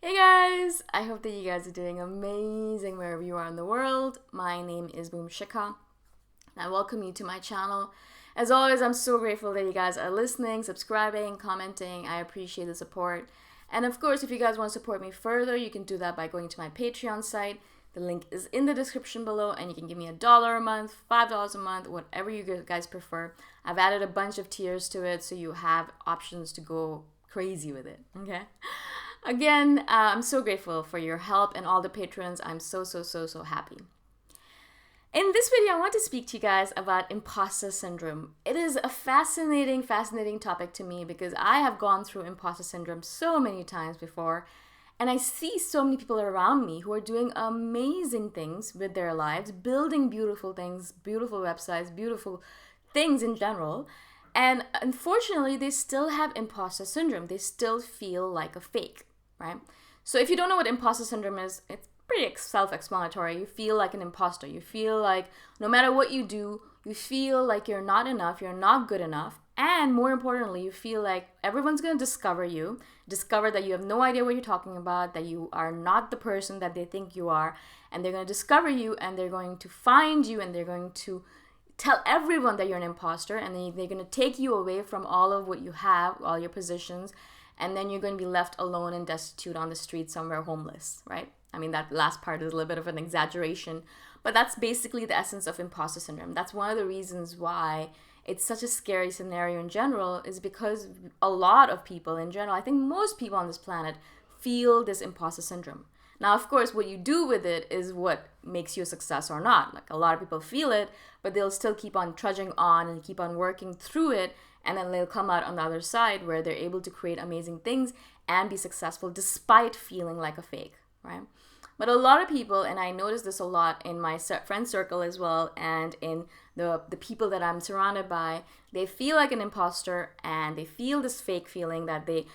Hey guys! I hope that you guys are doing amazing wherever you are in the world. My name is Boom Shikha, and I welcome you to my channel. As always, I'm so grateful that you guys are listening, subscribing, commenting. I appreciate the support. And of course, if you guys want to support me further, you can do that by going to my Patreon site. The link is in the description below, and you can give me $1 a month, $5 a month, whatever you guys prefer. I've added a bunch of tiers to it, so you have options to go crazy with it, okay? Again, I'm so grateful for your help and all the patrons. I'm so happy. In this video, I want to speak to you guys about imposter syndrome. It is a fascinating topic to me because I have gone through imposter syndrome so many times before, and I see so many people around me who are doing amazing things with their lives, building beautiful things, beautiful websites, beautiful things in general. And unfortunately, they still have imposter syndrome. They still feel like a fake, right? So if you don't know what imposter syndrome is, it's pretty self-explanatory. You feel like an imposter. You feel like no matter what you do, you feel like you're not enough, you're not good enough. And more importantly, you feel like everyone's going to discover that you have no idea what you're talking about, that you are not the person that they think you are. And they're going to discover you, and they're going to find you, and they're going to tell everyone that you're an imposter, and then they're going to take you away from all of what you have, all your positions, and then you're going to be left alone and destitute on the street somewhere homeless, right? I mean, that last part is a little bit of an exaggeration, but that's basically the essence of imposter syndrome. That's one of the reasons why it's such a scary scenario in general, is because a lot of people in general, I think most people on this planet, feel this imposter syndrome. Now, of course, what you do with it is what makes you a success or not. Like, a lot of people feel it, but they'll still keep on trudging on and keep on working through it, and then they'll come out on the other side where they're able to create amazing things and be successful despite feeling like a fake, right? But a lot of people, and I notice this a lot in my friend circle as well, and in the people that I'm surrounded by, they feel like an imposter, and they feel this fake feeling that they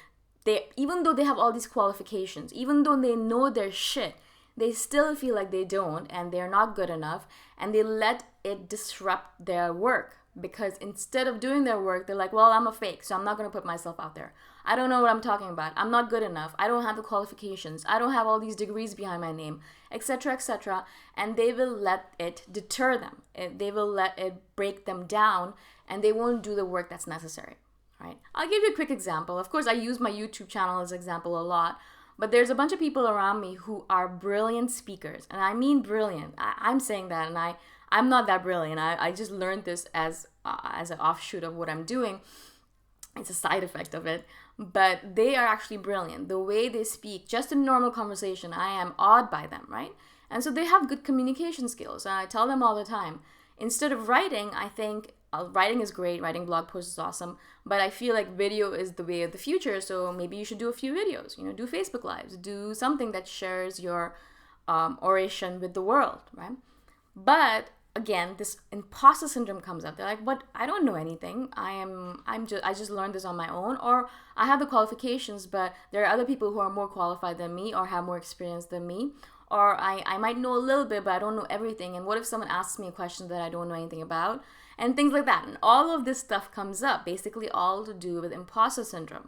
even though they have all these qualifications, even though they know their shit, they still feel like they don't, and they're not good enough, and they let it disrupt their work. Because instead of doing their work, they're like, well, I'm a fake, so I'm not going to put myself out there. I don't know what I'm talking about. I'm not good enough. I don't have the qualifications. I don't have all these degrees behind my name, etc., etc. And they will let it deter them. They will let it break them down, and they won't do the work that's necessary. Right? I'll give you a quick example. Of course, I use my YouTube channel as an example a lot, but there's a bunch of people around me who are brilliant speakers, and I mean brilliant. I'm saying that, and I'm not that brilliant. I just learned this as an offshoot of what I'm doing. It's a side effect of it, but they are actually brilliant. The way they speak, just in normal conversation, I am awed by them, right? And so they have good communication skills, and I tell them all the time, instead of writing, I think writing is great, writing blog posts is awesome, but I feel like video is the way of the future, so maybe you should do a few videos, do Facebook Lives, do something that shares your oration with the world, right? But again, this imposter syndrome comes up. They're like, but I don't know anything. I just learned this on my own, or I have the qualifications, but there are other people who are more qualified than me or have more experience than me, or I might know a little bit, but I don't know everything. And what if someone asks me a question that I don't know anything about? And things like that. And all of this stuff comes up, basically all to do with imposter syndrome.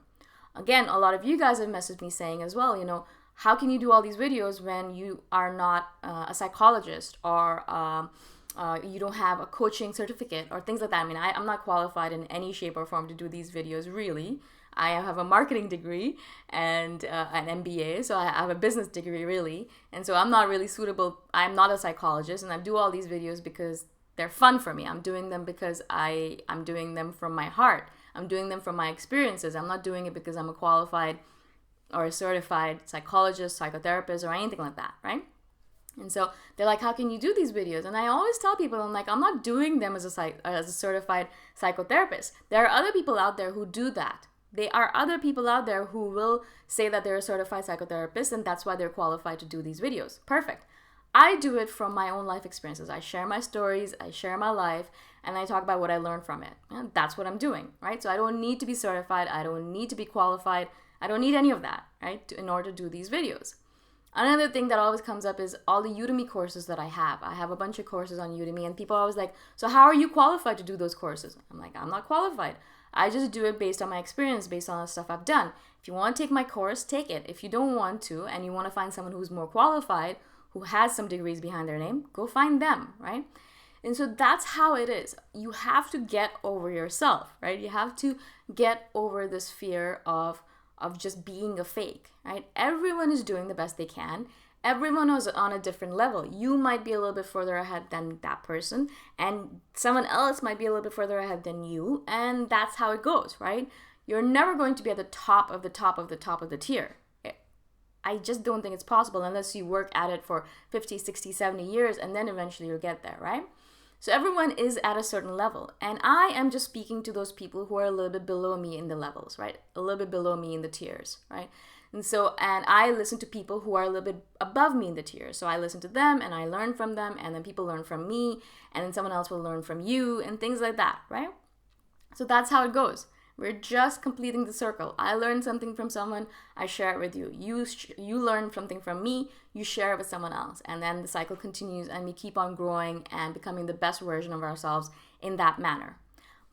Again, a lot of you guys have messaged me saying as well, how can you do all these videos when you are not a psychologist, or you don't have a coaching certificate, or things like that. I mean, I'm not qualified in any shape or form to do these videos, really. I have a marketing degree and an MBA, so I have a business degree, really. And so I'm not really suitable. I'm not a psychologist, and I do all these videos because they're fun for me. I'm doing them because I'm doing them from my heart. I'm doing them from my experiences. I'm not doing it because I'm a qualified or a certified psychologist, psychotherapist, or anything like that, right? And so they're like, how can you do these videos? And I always tell people, I'm like, I'm not doing them as a certified psychotherapist. There are other people out there who do that. There are other people out there who will say that they're a certified psychotherapist, and that's why they're qualified to do these videos. Perfect. I do it from my own life experiences. I share my stories, I share my life, and I talk about what I learned from it. And that's what I'm doing, right? So I don't need to be certified. I don't need to be qualified. I don't need any of that, right, in order to do these videos. Another thing that always comes up is all the Udemy courses that I have. I have a bunch of courses on Udemy, and people are always like, so how are you qualified to do those courses? I'm like, I'm not qualified. I just do it based on my experience, based on the stuff I've done. If you want to take my course, take it. If you don't want to, and you want to find someone who's more qualified, who has some degrees behind their name, go find them, right? And so that's how it is. You have to get over yourself, right? You have to get over this fear of just being a fake, right? Everyone is doing the best they can. Everyone is on a different level. You might be a little bit further ahead than that person, and someone else might be a little bit further ahead than you, and that's how it goes, right? You're never going to be at the top of the top of the top of the tier. I just don't think it's possible unless you work at it for 50, 60, 70 years, and then eventually you'll get there, right? So everyone is at a certain level, and I am just speaking to those people who are a little bit below me in the levels, right? A little bit below me in the tiers, right? And I listen to people who are a little bit above me in the tiers. So I listen to them and I learn from them, and then people learn from me, and then someone else will learn from you, and things like that, right? So that's how it goes. We're just completing the circle. I learned something from someone, I share it with you. You learn something from me, you share it with someone else. And then the cycle continues, and we keep on growing and becoming the best version of ourselves in that manner.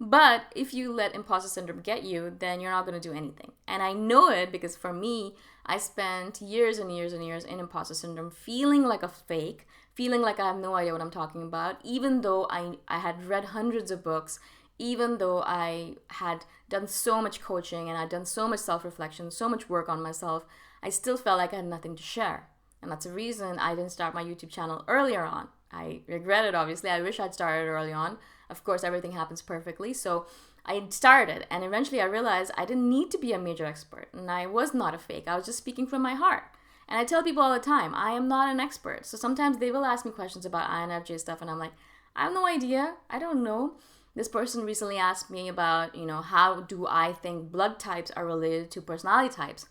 But if you let imposter syndrome get you, then you're not going to do anything. And I know it because for me, I spent years and years and years in imposter syndrome, feeling like a fake, feeling like I have no idea what I'm talking about, even though I had read hundreds of books, even though I had done so much coaching and I'd done so much self-reflection, so much work on myself, I still felt like I had nothing to share. And that's the reason I didn't start my YouTube channel earlier on. I regret it, obviously. I wish I'd started early on. Of course, everything happens perfectly. So I started, and eventually I realized I didn't need to be a major expert, and I was not a fake. I was just speaking from my heart. And I tell people all the time, I am not an expert. So sometimes they will ask me questions about INFJ stuff, and I'm like, I have no idea. I don't know. This person recently asked me about, how do I think blood types are related to personality types?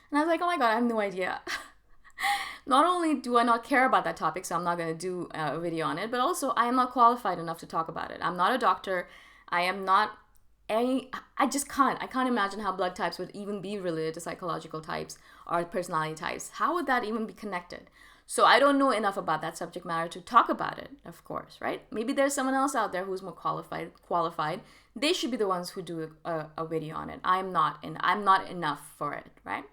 And I was like, oh my God, I have no idea. Not only do I not care about that topic, so I'm not going to do a video on it, but also I am not qualified enough to talk about it. I'm not a doctor. I just can't. I can't imagine how blood types would even be related to psychological types or personality types. How would that even be connected? So I don't know enough about that subject matter to talk about it, of course, right? Maybe there's someone else out there who's more qualified. They should be the ones who do a video on it. I'm not enough for it, right?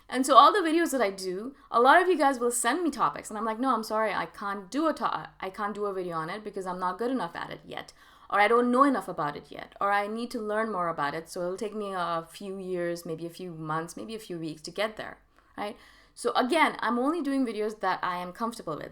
And so all the videos that I do, a lot of you guys will send me topics, and I'm like, no, I'm sorry, I can't do a video on it because I'm not good enough at it yet, or I don't know enough about it yet, or I need to learn more about it. So it'll take me a few years, maybe a few months, maybe a few weeks to get there, right? So again, I'm only doing videos that I am comfortable with,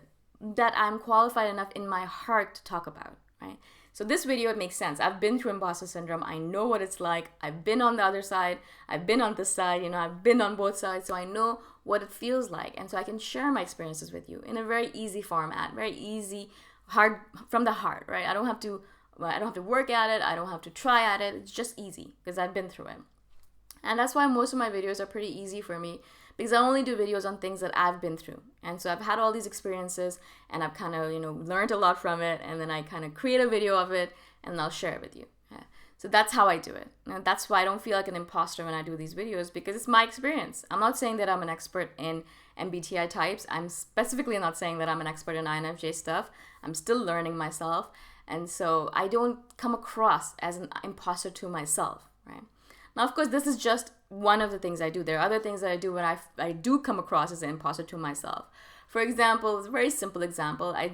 that I'm qualified enough in my heart to talk about, right? So this video, it makes sense. I've been through imposter syndrome. I know what it's like. I've been on the other side. I've been on this side. I've been on both sides. So I know what it feels like. And so I can share my experiences with you in a very easy format, very easy, hard, from the heart, right? I don't have to work at it. I don't have to try at it. It's just easy because I've been through it. And that's why most of my videos are pretty easy for me, because I only do videos on things that I've been through. And so I've had all these experiences, and I've kind of, learned a lot from it, and then I kind of create a video of it, and I'll share it with you. Yeah. So that's how I do it. And that's why I don't feel like an imposter when I do these videos, because it's my experience. I'm not saying that I'm an expert in MBTI types. I'm specifically not saying that I'm an expert in INFJ stuff. I'm still learning myself. And so I don't come across as an imposter to myself, right? Now, of course, this is just one of the things I do. There are other things that I do when I do come across as an imposter to myself. For example, it's a very simple example. I've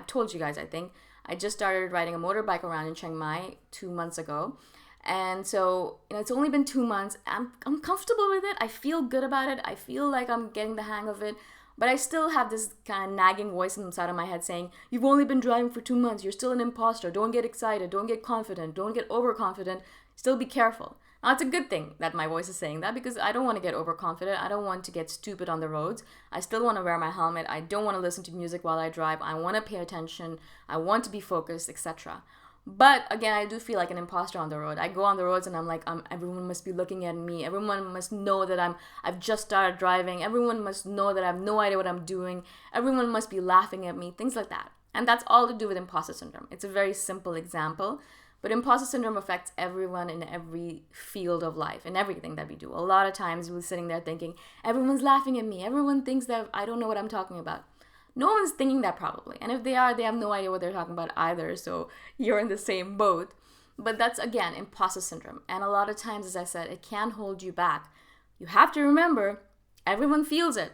told you guys, I think, I just started riding a motorbike around in Chiang Mai 2 months ago. And so, it's only been 2 months. I'm comfortable with it. I feel good about it. I feel like I'm getting the hang of it. But I still have this kind of nagging voice inside of my head saying, you've only been driving for 2 months. You're still an imposter. Don't get excited. Don't get confident. Don't get overconfident. Still be careful. Now, it's a good thing that my voice is saying that, because I don't want to get overconfident. I don't want to get stupid on the roads. I still want to wear my helmet. I don't want to listen to music while I drive. I want to pay attention. I want to be focused, etc. But again, I do feel like an imposter on the road. I go on the roads and I'm like, everyone must be looking at me. Everyone must know that I've just started driving. Everyone must know that I have no idea what I'm doing. Everyone must be laughing at me, things like that. And that's all to do with imposter syndrome. It's a very simple example. But imposter syndrome affects everyone in every field of life, in everything that we do. A lot of times we're sitting there thinking, everyone's laughing at me. Everyone thinks that I don't know what I'm talking about. No one's thinking that probably. And if they are, they have no idea what they're talking about either. So you're in the same boat. But that's, again, imposter syndrome. And a lot of times, as I said, it can hold you back. You have to remember, everyone feels it.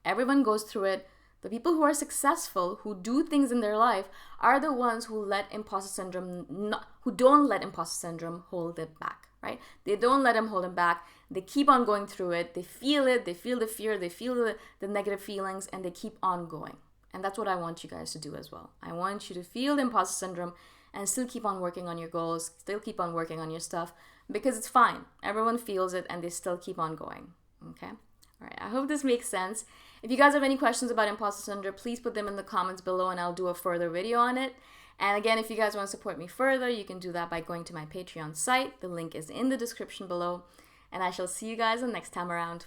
Everyone goes through it. The people who are successful, who do things in their life, are the ones who who don't let imposter syndrome hold them back, right? They don't let them hold them back. They keep on going through it. They feel it. They feel the fear. They feel the negative feelings, and they keep on going. And that's what I want you guys to do as well. I want you to feel the imposter syndrome and still keep on working on your goals, still keep on working on your stuff, because it's fine. Everyone feels it, and they still keep on going, okay? All right, I hope this makes sense. If you guys have any questions about imposter syndrome, please put them in the comments below and I'll do a further video on it. And again, if you guys want to support me further, you can do that by going to my Patreon site. The link is in the description below. And I shall see you guys the next time around.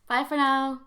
Bye for now.